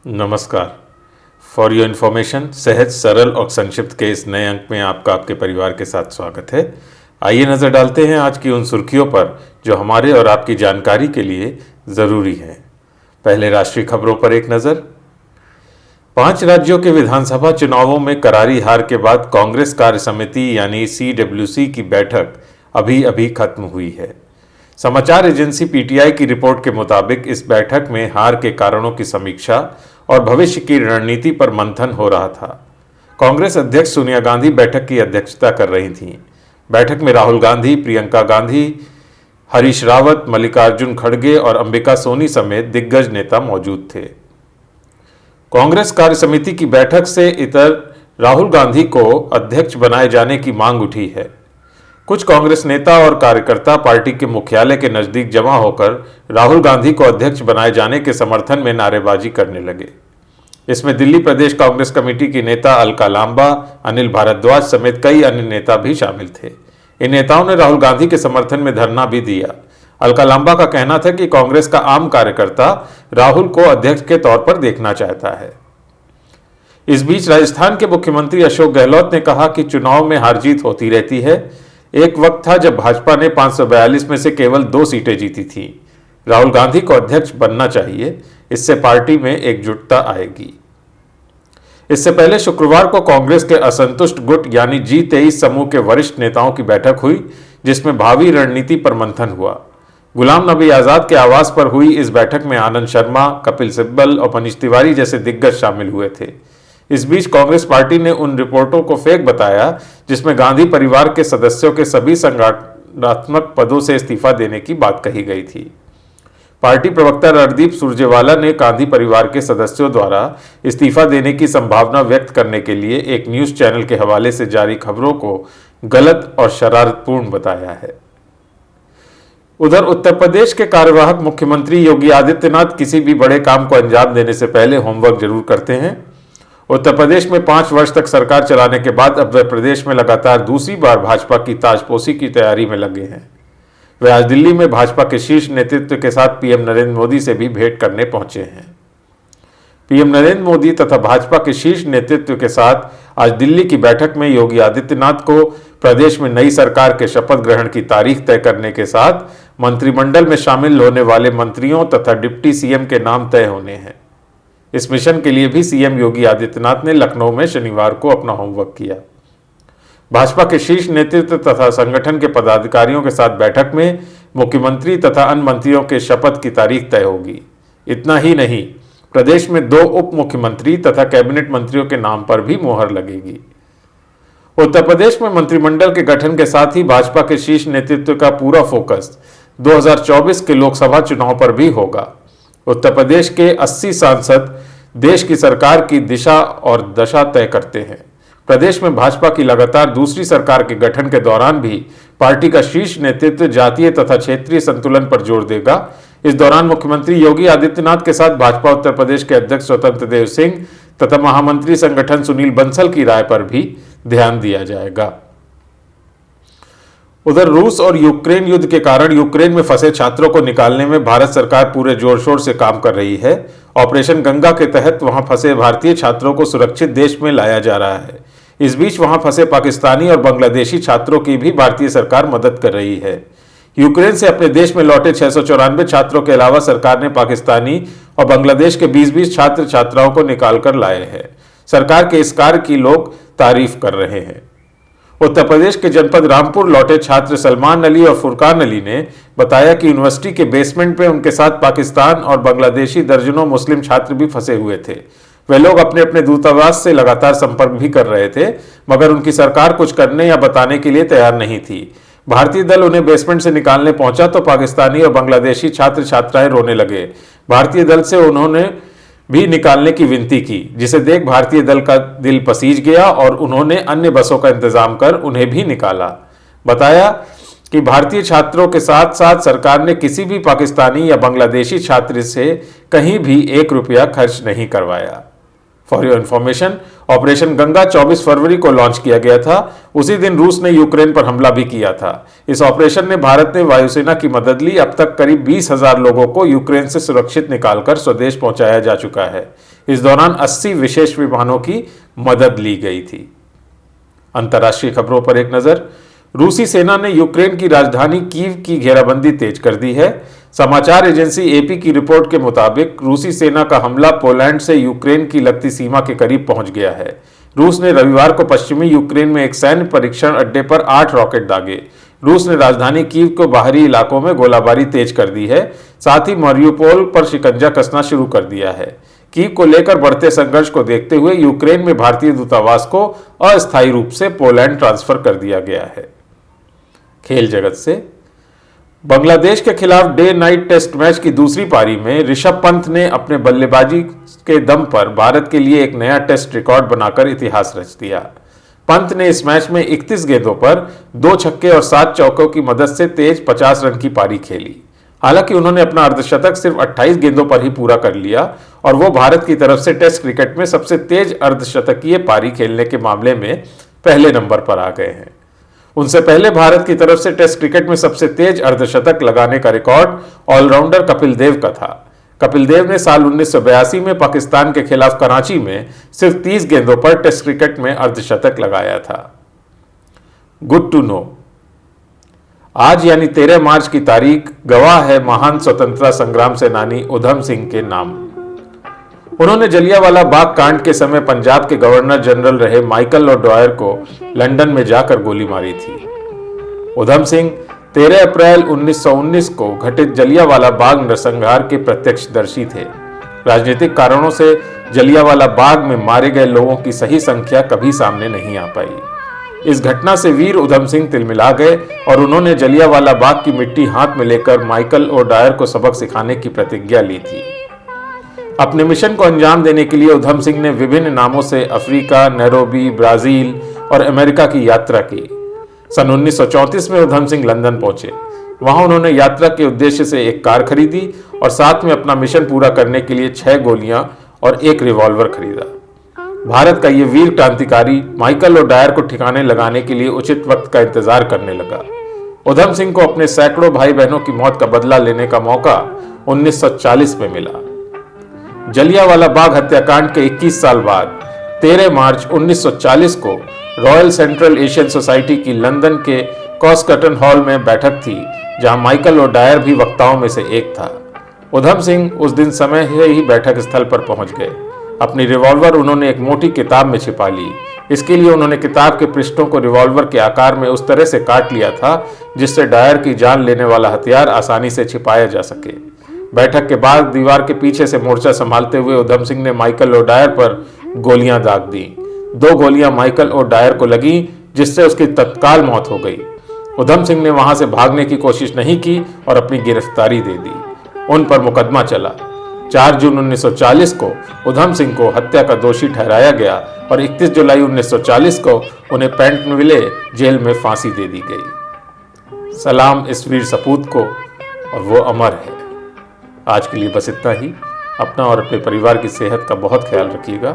नमस्कार। For your information, सहज, सरल और संक्षिप्त के इस नए अंक में आपका आपके परिवार के साथ स्वागत है। आइए नज़र डालते हैं आज की उन सुर्खियों पर जो हमारे और आपकी जानकारी के लिए ज़रूरी हैं। पहले राष्ट्रीय खबरों पर एक नज़र। 5 राज्यों के विधानसभा चुनावों में करारी हार के बाद कांग्रेस कार्य समिति यानी CWC की बैठक अभी अभी खत्म हुई है। समाचार एजेंसी PTI की रिपोर्ट के मुताबिक इस बैठक में हार के कारणों की समीक्षा और भविष्य की रणनीति पर मंथन हो रहा था। कांग्रेस अध्यक्ष सोनिया गांधी बैठक की अध्यक्षता कर रही थीं। बैठक में राहुल गांधी, प्रियंका गांधी, हरीश रावत, मल्लिकार्जुन खड़गे और अंबिका सोनी समेत दिग्गज नेता मौजूद थे। कांग्रेस कार्य समिति की बैठक से इतर राहुल गांधी को अध्यक्ष बनाए जाने की मांग उठी है। कुछ कांग्रेस नेता और कार्यकर्ता पार्टी के मुख्यालय के नजदीक जमा होकर राहुल गांधी को अध्यक्ष बनाए जाने के समर्थन में नारेबाजी करने लगे। इसमें दिल्ली प्रदेश कांग्रेस कमेटी की नेता अलका लांबा, अनिल भारद्वाज समेत कई अन्य नेता भी शामिल थे। इन नेताओं ने राहुल गांधी के समर्थन में धरना भी दिया। अलका लांबा का कहना था कि कांग्रेस का आम कार्यकर्ता राहुल को अध्यक्ष के तौर पर देखना चाहता है। इस बीच राजस्थान के मुख्यमंत्री अशोक गहलोत ने कहा कि चुनाव में हार जीत होती रहती है। एक वक्त था जब भाजपा ने 542 में से केवल 2 सीटें जीती थी। राहुल गांधी को अध्यक्ष बनना चाहिए, इससे पार्टी में एकजुटता आएगी। इससे पहले शुक्रवार को कांग्रेस के असंतुष्ट गुट यानी G23 समूह के वरिष्ठ नेताओं की बैठक हुई, जिसमें भावी रणनीति पर मंथन हुआ। गुलाम नबी आजाद के आवास पर हुई इस बैठक में आनंद शर्मा, कपिल सिब्बल और मनीष तिवारी जैसे दिग्गज शामिल हुए थे। इस बीच कांग्रेस पार्टी ने उन रिपोर्टों को फेक बताया जिसमें गांधी परिवार के सदस्यों के सभी संगठनात्मक पदों से इस्तीफा देने की बात कही गई थी। पार्टी प्रवक्ता रणदीप सुरजेवाला ने गांधी परिवार के सदस्यों द्वारा इस्तीफा देने की संभावना व्यक्त करने के लिए एक न्यूज चैनल के हवाले से जारी खबरों को गलत और शरारतपूर्ण बताया है। उधर उत्तर प्रदेश के कार्यवाहक मुख्यमंत्री योगी आदित्यनाथ किसी भी बड़े काम को अंजाम देने से पहले होमवर्क जरूर करते हैं। उत्तर प्रदेश में 5 वर्ष तक सरकार चलाने के बाद अब वे प्रदेश में लगातार दूसरी बार भाजपा की ताजपोशी की तैयारी में लगे हैं। वे आज दिल्ली में भाजपा के शीर्ष नेतृत्व के साथ पीएम नरेंद्र मोदी से भी भेंट करने पहुंचे हैं। पीएम नरेंद्र मोदी तथा भाजपा के शीर्ष नेतृत्व के साथ आज दिल्ली की बैठक में योगी आदित्यनाथ को प्रदेश में नई सरकार के शपथ ग्रहण की तारीख तय करने के साथ मंत्रिमंडल में शामिल होने वाले मंत्रियों तथा डिप्टी सीएम के नाम तय होने हैं। इस मिशन के लिए भी सीएम योगी आदित्यनाथ ने लखनऊ में शनिवार को अपना होमवर्क किया। भाजपा के शीर्ष नेतृत्व तथा संगठन के पदाधिकारियों के साथ बैठक में मुख्यमंत्री तथा अन्य मंत्रियों के शपथ की तारीख तय होगी। इतना ही नहीं, प्रदेश में 2 उप मुख्यमंत्री तथा कैबिनेट मंत्रियों के नाम पर भी मोहर लगेगी। उत्तर प्रदेश में मंत्रिमंडल के गठन के साथ ही भाजपा के शीर्ष नेतृत्व का पूरा फोकस 2024 के लोकसभा चुनाव पर भी होगा। उत्तर प्रदेश के 80 सांसद देश की सरकार की दिशा और दशा तय करते हैं। प्रदेश में भाजपा की लगातार दूसरी सरकार के गठन के दौरान भी पार्टी का शीर्ष नेतृत्व जातीय तथा क्षेत्रीय संतुलन पर जोर देगा। इस दौरान मुख्यमंत्री योगी आदित्यनाथ के साथ भाजपा उत्तर प्रदेश के अध्यक्ष स्वतंत्र देव सिंह तथा महामंत्री संगठन सुनील बंसल की राय पर भी ध्यान दिया जाएगा। उधर रूस और यूक्रेन युद्ध के कारण यूक्रेन में फंसे छात्रों को निकालने में भारत सरकार पूरे जोर शोर से काम कर रही है। ऑपरेशन गंगा के तहत वहां फंसे भारतीय छात्रों को सुरक्षित देश में लाया जा रहा है। इस बीच वहां फंसे पाकिस्तानी और बांग्लादेशी छात्रों की भी भारतीय सरकार मदद कर रही है। यूक्रेन से अपने देश में लौटे 694 छात्रों के अलावा सरकार ने पाकिस्तानी और बांग्लादेश के 20-20 छात्र छात्राओं को निकाल कर लाए हैं। सरकार के इस कार्य की लोग तारीफ कर रहे हैं। उत्तर प्रदेश के जनपद रामपुर लौटे छात्र सलमान अली और फुरकान अली ने बताया कि यूनिवर्सिटी के बेसमेंट में उनके साथ पाकिस्तान और बांग्लादेशी दर्जनों मुस्लिम छात्र भी फंसे हुए थे। वे लोग अपने अपने दूतावास से लगातार संपर्क भी कर रहे थे, मगर उनकी सरकार कुछ करने या बताने के लिए तैयार नहीं थी। भारतीय दल उन्हें बेसमेंट से निकालने पहुंचा तो पाकिस्तानी और बांग्लादेशी छात्र छात्राएं रोने लगे। भारतीय दल से उन्होंने भी निकालने की विनती की, जिसे देख भारतीय दल का दिल पसीज गया और उन्होंने अन्य बसों का इंतजाम कर उन्हें भी निकाला। बताया कि भारतीय छात्रों के साथ साथ सरकार ने किसी भी पाकिस्तानी या बांग्लादेशी छात्र से कहीं भी 1 रुपया खर्च नहीं करवाया। For your information, operation Ganga 24 फरवरी को लॉन्च किया गया था। उसी दिन रूस ने यूक्रेन पर हमला भी किया था। इस ऑपरेशन में भारत ने वायुसेना की मदद ली। अब तक करीब 20,000 लोगों को यूक्रेन से सुरक्षित निकालकर स्वदेश पहुंचाया जा चुका है। इस दौरान 80 विशेष विमानों की मदद ली गई थी। अंतर्राष्ट्रीय खबरों पर एक नजर। रूसी सेना ने यूक्रेन की राजधानी कीव की घेराबंदी तेज कर दी है। समाचार एजेंसी एपी की रिपोर्ट के मुताबिक रूसी सेना का हमला पोलैंड से यूक्रेन की लगती सीमा के करीब पहुंच गया है। रूस ने रविवार को पश्चिमी यूक्रेन में एक सैन्य परीक्षण अड्डे पर 8 रॉकेट दागे। रूस ने राजधानी कीव को बाहरी इलाकों में गोलाबारी तेज कर दी है। साथ ही मारियोपोल पर शिकंजा कसना शुरू कर दिया है। कीव को लेकर बढ़ते संघर्ष को देखते हुए यूक्रेन में भारतीय दूतावास को अस्थायी रूप से पोलैंड ट्रांसफर कर दिया गया है। खेल जगत से बांग्लादेश के खिलाफ डे नाइट टेस्ट मैच की दूसरी पारी में ऋषभ पंत ने अपने बल्लेबाजी के दम पर भारत के लिए एक नया टेस्ट रिकॉर्ड बनाकर इतिहास रच दिया। पंत ने इस मैच में 31 गेंदों पर 2 छक्के और 7 चौकों की मदद से तेज 50 रन की पारी खेली। हालांकि उन्होंने अपना अर्धशतक सिर्फ 28 गेंदों पर ही पूरा कर लिया और वो भारत की तरफ से टेस्ट क्रिकेट में सबसे तेज अर्धशतकीय पारी खेलने के मामले में पहले नंबर पर आ गए हैं। उनसे पहले भारत की तरफ से टेस्ट क्रिकेट में सबसे तेज अर्धशतक लगाने का रिकॉर्ड ऑलराउंडर कपिल देव का था। कपिल देव ने साल 1982 में पाकिस्तान के खिलाफ कराची में सिर्फ 30 गेंदों पर टेस्ट क्रिकेट में अर्धशतक लगाया था। Good to know. आज यानी 13 मार्च की तारीख गवाह है महान स्वतंत्रता संग्राम सेनानी उधम सिंह के नाम। उन्होंने जलियांवाला बाग कांड के समय पंजाब के गवर्नर जनरल रहे माइकल ओडायर को लंदन में जाकर गोली मारी थी। उधम सिंह 13 अप्रैल 1919 को घटित जलियांवाला बाग नरसंहार के प्रत्यक्षदर्शी थे। राजनीतिक कारणों से जलियांवाला बाग में मारे गए लोगों की सही संख्या कभी सामने नहीं आ पाई। इस घटना से वीर उधम सिंह तिलमिला गए और उन्होंने जलियांवाला बाग की मिट्टी हाथ में लेकर माइकल ओडायर को सबक सिखाने की प्रतिज्ञा ली थी। अपने मिशन को अंजाम देने के लिए उधम सिंह ने विभिन्न नामों से अफ्रीका, नैरोबी, ब्राजील और अमेरिका की यात्रा की। सन 1934 में उधम सिंह लंदन पहुंचे। वहां उन्होंने यात्रा के उद्देश्य से एक कार खरीदी और साथ में अपना मिशन पूरा करने के लिए 6 गोलियां और 1 रिवॉल्वर खरीदा। भारत का यह वीर क्रांतिकारी माइकल ओडायर को ठिकाने लगाने के लिए उचित वक्त का इंतजार करने लगा। उधम सिंह को अपने सैकड़ों भाई बहनों की मौत का बदला लेने का मौका 1940 में मिला। जलियांवाला बाग हत्याकांड के 21 साल बाद 13 मार्च 1940 को रॉयल सेंट्रल एशियन सोसाइटी की लंदन के कॉस्कटन हॉल में बैठक थी, जहां माइकल ओडायर भी वक्ताओं में से एक था। उधम सिंह उस दिन समय से ही बैठक स्थल पर पहुंच गए। अपनी रिवॉल्वर उन्होंने एक मोटी किताब में छिपा ली। इसके लिए उन्होंने किताब के पृष्ठों को रिवॉल्वर के आकार में उस तरह से काट लिया था जिससे डायर की जान लेने वाला हथियार आसानी से छिपाया जा सके। बैठक के बाद दीवार के पीछे से मोर्चा संभालते हुए उधम सिंह ने माइकल ओडायर पर गोलियां दाग दी। 2 गोलियां माइकल ओडायर को लगी, जिससे उसकी तत्काल मौत हो गई। उधम सिंह ने वहां से भागने की कोशिश नहीं की और अपनी गिरफ्तारी दे दी। उन पर मुकदमा चला। 4 जून 1940 को उधम सिंह को हत्या का दोषी ठहराया गया और 31 जुलाई 1940 को उन्हें पेंटनविले जेल में फांसी दे दी गई। सलाम इस वीर सपूत को, और वो अमर है। आज के लिए बस इतना ही। अपना और अपने परिवार की सेहत का बहुत ख्याल रखिएगा।